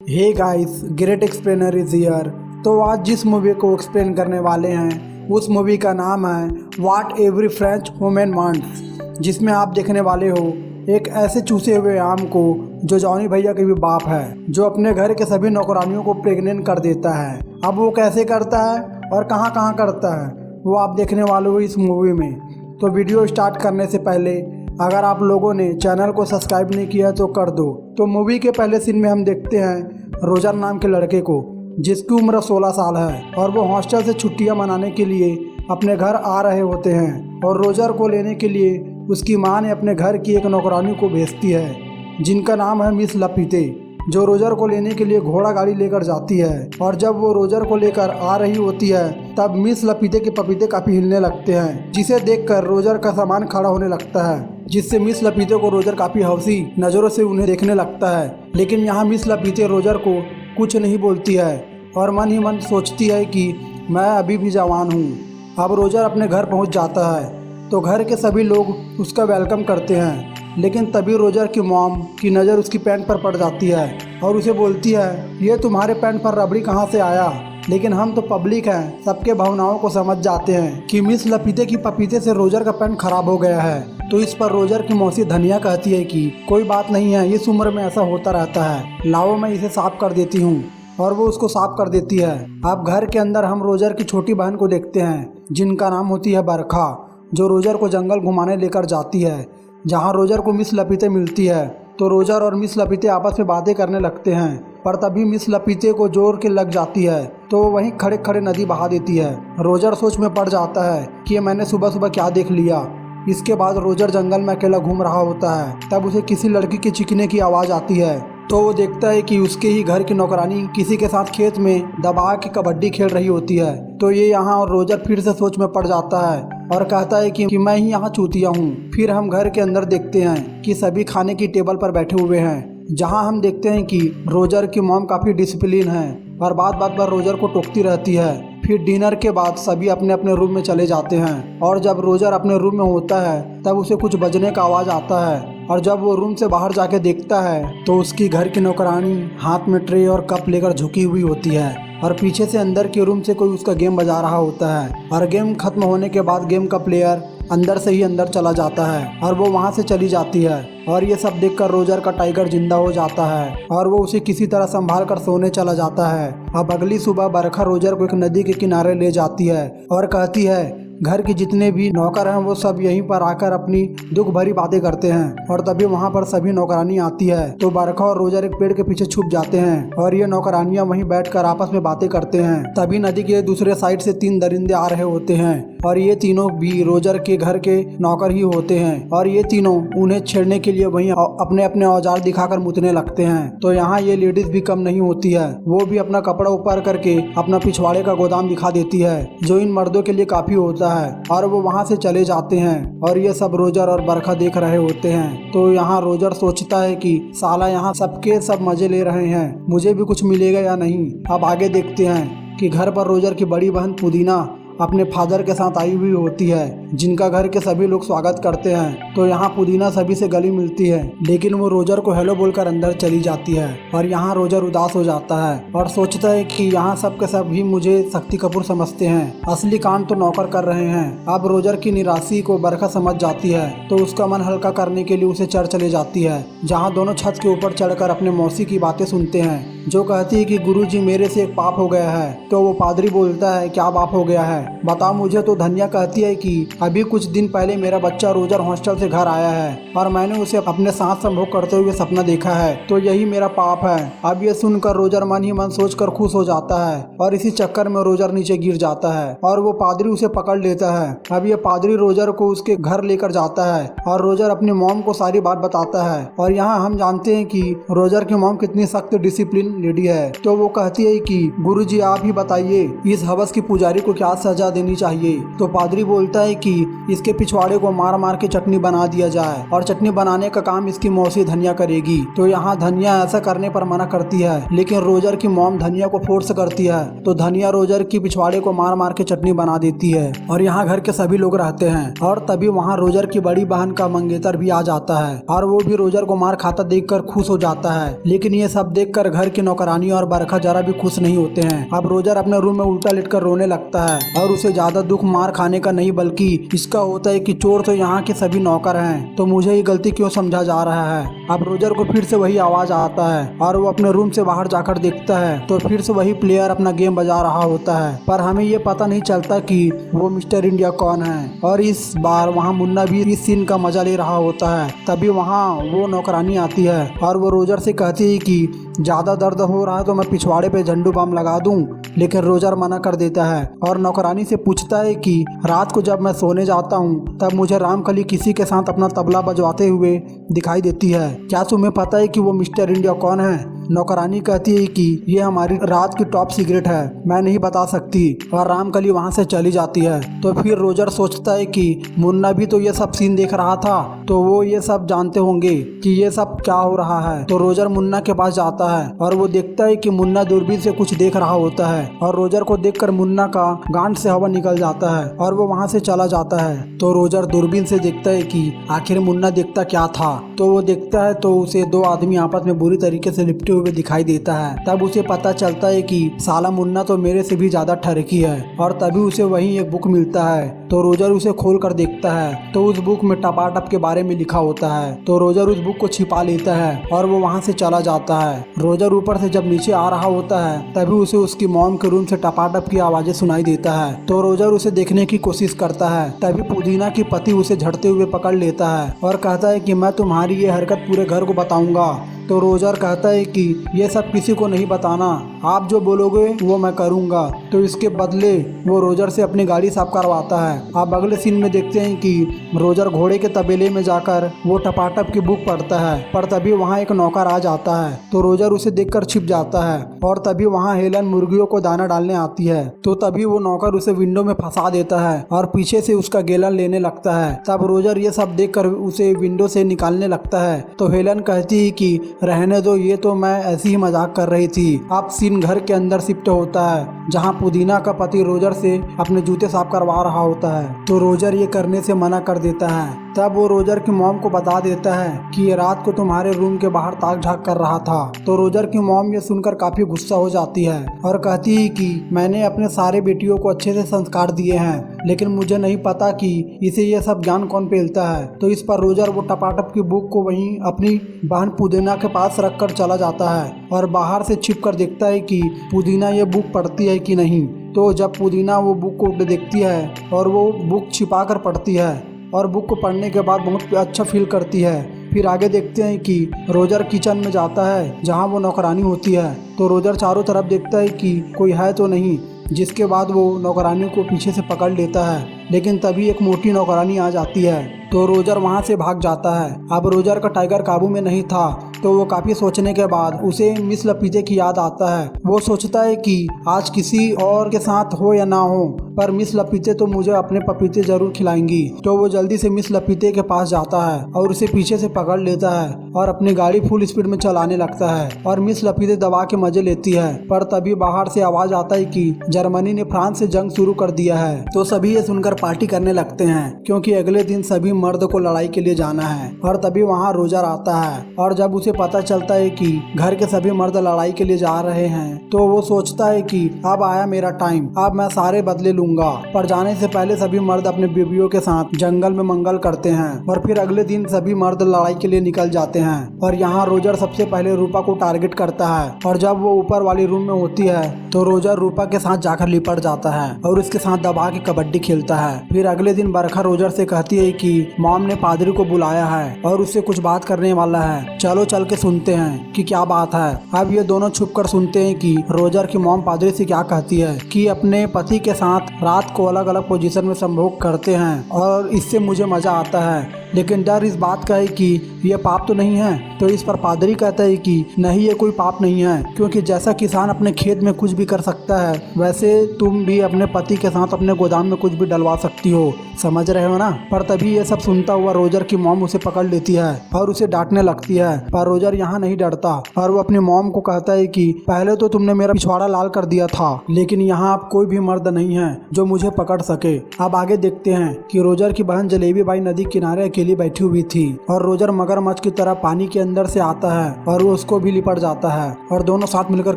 Hey guys, great explainer is here. तो आज जिस मूवी को एक्सप्लेन करने वाले हैं उस मूवी का नाम है what every French women wants, जिसमें आप देखने वाले हो एक ऐसे चूसे हुए आम को जो जॉनी भैया के भी बाप है, जो अपने घर के सभी नौकरानियों को प्रेग्नेंट कर देता है। अब वो कैसे करता है और कहाँ कहाँ करता है वो आप देखने वाले हो इस मूवी में। तो वीडियो स्टार्ट करने से पहले अगर आप लोगों ने चैनल को सब्सक्राइब नहीं किया तो कर दो। तो मूवी के पहले सीन में हम देखते हैं रोजर नाम के लड़के को, जिसकी उम्र 16 साल है और वो हॉस्टल से छुट्टियां मनाने के लिए अपने घर आ रहे होते हैं। और रोजर को लेने के लिए उसकी मां ने अपने घर की एक नौकरानी को भेजती है जिनका नाम है मिस लपीते, जो रोजर को लेने के लिए घोड़ा गाड़ी लेकर जाती है। और जब वो रोजर को लेकर आ रही होती है तब मिस लपीते के पपीते काफी हिलने लगते हैं, जिसे देखकर रोजर का सामान खड़ा होने लगता है, जिससे मिस लपीते को रोजर काफी हौसी नज़रों से उन्हें देखने लगता है। लेकिन यहाँ मिस लपीते रोजर को कुछ नहीं बोलती है और मन ही मन सोचती है कि मैं अभी भी जवान हूँ। अब रोजर अपने घर पहुँच जाता है तो घर के सभी लोग उसका वेलकम करते हैं। लेकिन तभी रोजर की मॉम की नज़र उसकी पैंट पर पड़ जाती है और उसे बोलती है, ये तुम्हारे पैंट पर रबड़ी कहाँ से आया। लेकिन हम तो पब्लिक हैं, सबके भावनाओं को समझ जाते हैं कि मिस लपीते की पपीते से रोजर का पैंट खराब हो गया है। तो इस पर रोजर की मौसी धनिया कहती है कि कोई बात नहीं है, इस उम्र में ऐसा होता रहता है, लाओ मैं इसे साफ कर देती हूँ। और वो उसको साफ कर देती है। अब घर के अंदर हम रोजर की छोटी बहन को देखते हैं जिनका नाम होती है बरखा, जो रोजर को जंगल घुमाने लेकर जाती है, जहाँ रोजर को मिस लपीते मिलती है। तो रोजर और मिस लपीते आपस में बातें करने लगते हैं, पर तभी मिस लपीते को जोर के लग जाती है तो वो वहीं खड़े खड़े नदी बहा देती है। रोजर सोच में पड़ जाता है कि मैंने सुबह सुबह क्या देख लिया। इसके बाद रोजर जंगल में अकेला घूम रहा होता है, तब उसे किसी लड़की के चीखने की आवाज़ आती है। तो वो देखता है कि उसके ही घर की नौकरानी किसी के साथ खेत में दबा के कबड्डी खेल रही होती है। तो ये यहाँ और रोजर फिर से सोच में पड़ जाता है और कहता है कि मैं ही यहाँ चूतिया हूँ। फिर हम घर के अंदर देखते हैं कि सभी खाने की टेबल पर बैठे हुए हैं, जहाँ हम देखते हैं कि रोजर की मॉम काफ़ी डिसिप्लिन है और बात बात पर रोजर को टोकती रहती है। फिर डिनर के बाद सभी अपने अपने रूम में चले जाते हैं और जब रोजर अपने रूम में होता है तब उसे कुछ बजने का आवाज़ आता है। और जब वो रूम से बाहर जाके देखता है तो उसकी घर की नौकरानी हाथ में ट्रे और कप लेकर झुकी हुई होती है और पीछे से अंदर के रूम से कोई उसका गेम बजा रहा होता है। और गेम खत्म होने के बाद गेम का प्लेयर अंदर से ही अंदर चला जाता है और वो वहाँ से चली जाती है। और ये सब देखकर रोजर का टाइगर जिंदा हो जाता है और वो उसे किसी तरह संभाल कर सोने चला जाता है। अब अगली सुबह बरखा रोजर को एक नदी के किनारे ले जाती है और कहती है घर के जितने भी नौकर हैं वो सब यहीं पर आकर अपनी दुख भरी बातें करते हैं। और तभी वहाँ पर सभी नौकरानी आती है तो बरखा और रोजर एक पेड़ के पीछे छुप जाते हैं और ये नौकरानियां वहीं बैठकर आपस में बातें करते हैं। तभी नदी के दूसरे साइड से 3 दरिंदे आ रहे होते हैं और ये तीनों भी रोजर के घर के नौकर ही होते हैं और ये तीनों उन्हें छेड़ने के लिए वहीं अपने अपने औजार दिखाकर मुतने लगते हैं। तो यहाँ ये लेडीज भी कम नहीं होती है, वो भी अपना कपड़ा ऊपर करके अपना पिछवाड़े का गोदाम दिखा देती है, जो इन मर्दों के लिए काफी होता है। और वो वहाँ से चले जाते हैं और ये सब रोजर और बरखा देख रहे होते हैं। तो यहाँ रोजर सोचता है कि साला यहाँ सबके सब मजे ले रहे हैं, मुझे भी कुछ मिलेगा या नहीं। अब आगे देखते हैं कि घर पर रोजर की बड़ी बहन पुदीना अपने फादर के साथ आई हुई होती है, जिनका घर के सभी लोग स्वागत करते हैं। तो यहाँ पुदीना सभी से गली मिलती है, लेकिन वो रोजर को हेलो बोलकर अंदर चली जाती है। और यहाँ रोजर उदास हो जाता है और सोचता है कि यहाँ सब के सब भी मुझे शक्ति कपूर समझते हैं, असली कांड तो नौकर कर रहे हैं। अब रोजर की निराशा को बरखा समझ जाती है तो उसका मन हल्का करने के लिए उसे चर्च ले जाती है, जहाँ दोनों छत के ऊपर चढ़कर अपने मौसी की बातें सुनते हैं, जो कहती है कि गुरुजी मेरे से एक पाप हो गया है। तो वो पादरी बोलता है क्या पाप हो गया है बताओ मुझे। तो धनिया कहती है कि अभी कुछ दिन पहले मेरा बच्चा रोजर हॉस्टल से घर आया है और मैंने उसे अपने साथ संभोग करते हुए सपना देखा है, तो यही मेरा पाप है। अब ये सुनकर रोजर मन ही मन सोचकर खुश हो जाता है और इसी चक्कर में रोजर नीचे गिर जाता है और वो पादरी उसे पकड़ लेता है। अब ये पादरी रोजर को उसके घर लेकर जाता है और रोजर अपनी मॉम को सारी बात बताता है। और यहाँ हम जानते हैं कि रोजर की मॉम कितनी सख्त डिसिप्लिन लेडी है। तो वो कहती है कि गुरुजी आप ही बताइए इस हवस की पुजारी को क्या सजा देनी चाहिए। तो पादरी बोलता है कि कि इसके पिछवाड़े को मार मार के चटनी बना दिया जाए और चटनी बनाने का काम इसकी मौसी धनिया करेगी। तो यहाँ धनिया ऐसा करने पर मना करती है, लेकिन रोजर की मॉम धनिया को फोर्स करती है। तो धनिया रोजर की पिछवाड़े को मार मार के चटनी बना देती है और यहाँ घर के सभी लोग रहते हैं। और तभी वहाँ रोजर की बड़ी बहन का मंगेतर भी आ जाता है और वो भी रोजर को मार खाता देखकर खुश हो जाता है। लेकिन ये सब देखकर घर की नौकरानी और बरखा जरा भी खुश नहीं होते हैं। अब रोजर अपने रूम में उल्टा लेटकर रोने लगता है और उसे ज्यादा दुख मार खाने का नहीं बल्कि इसका होता है कि चोर तो यहाँ के सभी नौकर हैं, तो मुझे ये गलती क्यों समझा जा रहा है। अब रोजर को फिर से वही आवाज आता है और वो अपने रूम से बाहर जाकर देखता है तो फिर से वही प्लेयर अपना गेम बजा रहा होता है, पर हमें ये पता नहीं चलता कि वो मिस्टर इंडिया कौन है। और इस बार वहाँ मुन्ना भी इस सीन का मजा ले रहा होता है। तभी वहाँ वो नौकरानी आती है और वो रोजर से कहती है कि ज्यादा दर्द हो रहा है तो मैं पिछवाड़े पे झंडू बाम लगा दूं, लेकिन रोजर मना कर देता है और नौकरानी से पूछता है कि रात को जब मैं सोने जाता हूँ तब मुझे रामकली किसी के साथ अपना तबला बजवाते हुए दिखाई देती है, क्या तुम्हें पता है कि वो मिस्टर इंडिया कौन है। नौकरानी कहती है कि ये हमारी रात की टॉप सीक्रेट है, मैं नहीं बता सकती, और रामकली वहाँ से चली जाती है। तो फिर रोजर सोचता है कि मुन्ना भी तो ये सब सीन देख रहा था, तो वो ये सब जानते होंगे कि ये सब क्या हो रहा है। तो रोजर मुन्ना के पास जाता है और वो देखता है कि मुन्ना दूरबीन से कुछ देख रहा होता है और रोजर को देखकर मुन्ना का गांड से हवा निकल जाता है और वो वहाँ से चला जाता है। तो रोजर दूरबीन से देखता है कि आखिर मुन्ना देखता क्या था। तो वो देखता है तो उसे दो आदमी आपस में बुरी तरीके से लिपटे हुए दिखाई देता है। तब उसे पता चलता है कि साला मुन्ना तो मेरे से भी ज्यादा ठरकी है, और तभी उसे वहीं एक बुक मिलता है। तो रोजर उसे खोल कर देखता है तो उस बुक में टपाटप के बारे में लिखा होता है। तो रोजर उस बुक को छिपा लेता है और वो वहाँ से चला जाता है। रोजर ऊपर से जब नीचे आ रहा होता है तभी उसे उसकी मॉम के रूम से टपाटप की आवाजें सुनाई देता है। तो रोजर उसे देखने की कोशिश करता है, तभी पुदीना की पति उसे झड़ते हुए पकड़ लेता है और कहता है कि मैं तुम्हारी ये हरकत पूरे घर को बताऊंगा। तो रोजर कहता है कि ये सब किसी को नहीं बताना, आप जो बोलोगे वो मैं करूंगा। तो इसके बदले वो रोजर से अपनी गाड़ी साफ करवाता है। आप अगले सीन में देखते हैं कि रोजर घोड़े के तबेले में जाकर वो टपाटप की बुक पढ़ता है, पर तभी वहाँ एक नौकर आ जाता है। तो रोजर उसे देखकर छिप जाता है और तभी वहाँ हेलन मुर्गियों को दाना डालने आती है। तो तभी वो नौकर उसे विंडो में फंसा देता है और पीछे से उसका गैलन लेने लगता है। तब रोजर ये सब देखकर उसे विंडो से निकालने लगता है। तो हेलन कहती है कि रहने दो, ये तो मैं ऐसी ही मजाक कर रही थी। अब सीन घर के अंदर शिफ्ट होता है जहाँ पुदीना का पति रोजर से अपने जूते साफ करवा रहा होता है। तो रोजर ये करने से मना कर देता है। तब वो रोजर की मॉम को बता देता है कि ये रात को तुम्हारे रूम के बाहर ताक झाक कर रहा था। तो रोजर की मॉम ये सुनकर काफी गुस्सा हो जाती है और कहती है कि मैंने अपने सारे बेटियों को अच्छे से संस्कार दिए हैं, लेकिन मुझे नहीं पता कि इसे ये सब ज्ञान कौन पेलता है। तो इस पर रोजर वो टपाटप की बुक को वहीं अपनी बहन पुदीना के पास रखकर चला जाता है और बाहर से छिप कर देखता है कि पुदीना ये बुक पढ़ती है कि नहीं। तो जब पुदीना वो बुक को देखती है और वो बुक छिपा कर पढ़ती है और बुक को पढ़ने के बाद बहुत अच्छा फील करती है। फिर आगे देखते हैं कि रोजर किचन में जाता है जहाँ वो नौकरानी होती है। तो रोजर चारों तरफ देखता है कि कोई है तो नहीं, जिसके बाद वो नौकरानी को पीछे से पकड़ लेता है, लेकिन तभी एक मोटी नौकरानी आ जाती है। तो रोजर वहाँ से भाग जाता है। अब रोजर का टाइगर काबू में नहीं था, तो वो काफी सोचने के बाद उसे मिस लपीते की याद आता है। वो सोचता है कि आज किसी और के साथ हो या ना हो, पर मिस लपीते तो मुझे अपने पपीते जरूर खिलाएंगी। तो वो जल्दी से मिस लपीते के पास जाता है और उसे पीछे से पकड़ लेता है और अपनी गाड़ी फुल स्पीड में चलाने लगता है और मिस लपीते दबा के मजे लेती है। पर तभी बाहर से आवाज आता है कि जर्मनी ने फ्रांस से जंग शुरू कर दिया है। तो सभी ये सुनकर पार्टी करने लगते हैं, क्योंकि अगले दिन सभी मर्द को लड़ाई के लिए जाना है। और तभी वहाँ रोजर आता है और जब उसे पता चलता है कि घर के सभी मर्द लड़ाई के लिए जा रहे हैं, तो वो सोचता है कि अब आया मेरा टाइम, अब मैं सारे बदले लूंगा। पर जाने से पहले सभी मर्द अपने बीवियों के साथ जंगल में मंगल करते हैं और फिर अगले दिन सभी मर्द लड़ाई के लिए निकल जाते हैं। और यहाँ रोजर सबसे पहले रूपा को टारगेट करता है और जब वो ऊपर वाली रूम में होती है तो रोजर रूपा के साथ जाकर लिपट जाता है और उसके साथ दबा के कबड्डी खेलता है। फिर अगले दिन बरखा रोजर से कहती है कि मॉम ने पादरी को बुलाया है और उससे कुछ बात करने वाला है, चलो चल के सुनते हैं कि क्या बात है। अब ये दोनों छुप कर सुनते हैं कि रोजर की मॉम पादरी से क्या कहती है कि अपने पति के साथ रात को अलग अलग पोजीशन में संभोग करते हैं और इससे मुझे मजा आता है। लेकिन डर इस बात का है कि ये पाप तो नहीं है। तो इस पर पादरी कहता है कि नहीं, ये कोई पाप नहीं है, क्योंकि जैसा किसान अपने खेत में कुछ भी कर सकता है, वैसे तुम भी अपने पति के साथ अपने गोदाम में कुछ भी डलवा सकती हो। समझ रहे हो ना। पर तभी ये सब सुनता हुआ रोजर की मॉम उसे पकड़ लेती है और उसे डांटने लगती है। पर रोजर यहाँ नहीं डरता और वो अपनी मॉम को कहता है कि पहले तो तुमने मेरा पिछवाड़ा लाल कर दिया था, लेकिन यहाँ अब कोई भी मर्द नहीं है जो मुझे पकड़ सके। अब आगे देखते हैं कि रोजर की बहन जलेबी बाई नदी किनारे अकेली बैठी हुई थी और रोजर मगरमच्छ की तरह पानी के अंदर से आता है और वो उसको भी लिपट जाता है और दोनों साथ मिलकर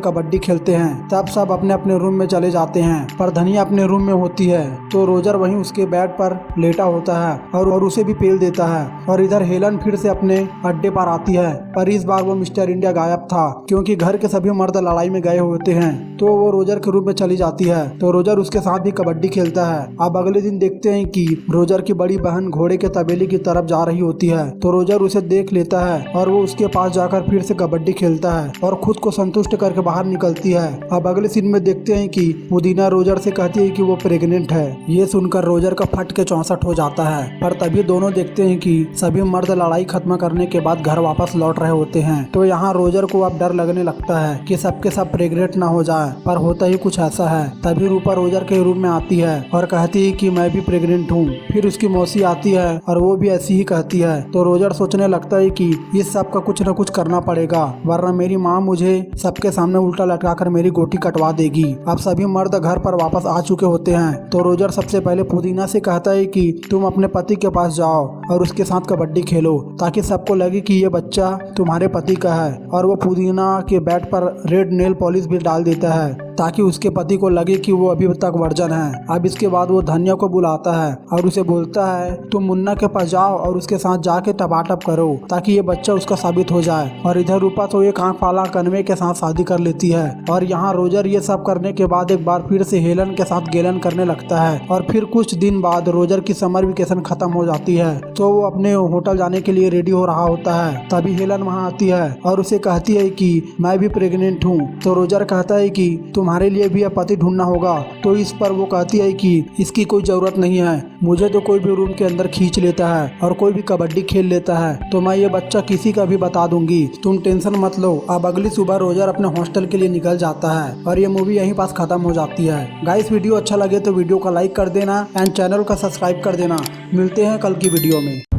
कबड्डी खेलते हैं। तब सब अपने अपने रूम में चले जाते हैं, पर धनिया अपने रूम में होती है तो रोजर वहीं उसके बेड पर लेटा होता है और उसे भी पेल देता है। और इधर हेलन फिर से अपने अड्डे पर आती है, पर इस बार वो मिस्टर इंडिया गायब था, क्योंकि घर के सभी मर्द लड़ाई में गए होते हैं। तो वो रोजर के रूम में चली जाती है तो रोजर उसके साथ भी कबड्डी खेलता है। अब अगले दिन देखते हैं कि रोजर की बड़ी बहन घोड़े के तबेले की तरफ जा रही होती है तो रोजर उसे देख लेता है और वो उसके पास जाकर फिर से कबड्डी खेलता है और खुद को संतुष्ट करके बाहर निकलती है। अब अगले सीन में देखते हैं कि पुदीना रोजर से कहती है कि वो प्रेग्नेंट है। ये सुनकर रोजर का फट के 64 हो जाता है, पर तभी दोनों देखते हैं कि सभी मर्द लड़ाई खत्म करने के बाद घर वापस लौट रहे होते हैं। तो यहाँ रोजर को अब डर लगने लगता है कि सबके सब प्रेग्नेंट ना हो जाए, पर होता ही कुछ ऐसा है। तभी रूपा रोजर के रूम में आती है और कहती है कि मैं भी प्रेग्नेंट हूँ। फिर उसकी मौसी आती है और वो भी ऐसी ही कहती है। तो रोजर सोचने लगता है कि इस सब का कुछ न कुछ करना पड़ेगा, वरना मेरी माँ मुझे सबके सामने उल्टा लटकाकर मेरी गोटी कटवा देगी। अब सभी मर्द घर पर वापस आ चुके होते हैं तो रोजर सबसे पहले पुदीना से कहता है कि तुम अपने पति के पास जाओ और उसके साथ कबड्डी खेलो, ताकि सबको लगे कि ये बच्चा तुम्हारे पति का है। और वो पुदीना के बेड पर रेड नेल पॉलिश भी डाल देता है ताकि उसके पति को लगे कि वो अभी तक वर्जन है। अब इसके बाद वो धन्या को बुलाता है और उसे बोलता है तुम मुन्ना के पास जाओ और उसके साथ जाके टपाटप करो ताकि ये बच्चा उसका साबित हो जाए। और इधर रूपा तो एक आंख वाला कन्वे के साथ शादी कर लेती है। और यहाँ रोजर ये सब करने के बाद एक बार फिर से हेलन के साथ गेलन करने लगता है। और फिर कुछ दिन बाद रोजर की समर वेकेशन खत्म हो जाती है तो वो अपने होटल जाने के लिए रेडी हो रहा होता है। तभी हेलन वहाँ आती है और उसे कहती है कि मैं भी प्रेग्नेंट हूँ। तो रोजर कहता है कि तुम्हारे लिए भी अब पति ढूंढना होगा। तो इस पर वो कहती है कि इसकी कोई जरूरत नहीं है, मुझे तो कोई भी रूम के अंदर खींच लेता है और कोई भी कबड्डी खेल लेता है, तो मैं ये बच्चा किसी का भी बता दूंगी, तुम टेंशन मत लो। अब अगली सुबह रोजर अपने हॉस्टल के लिए निकल जाता है और ये मूवी यहीं पास खत्म हो जाती है। गाइस, वीडियो अच्छा लगे तो वीडियो को लाइक कर देना एंड चैनल का सब्सक्राइब कर देना। मिलते हैं कल की वीडियो में।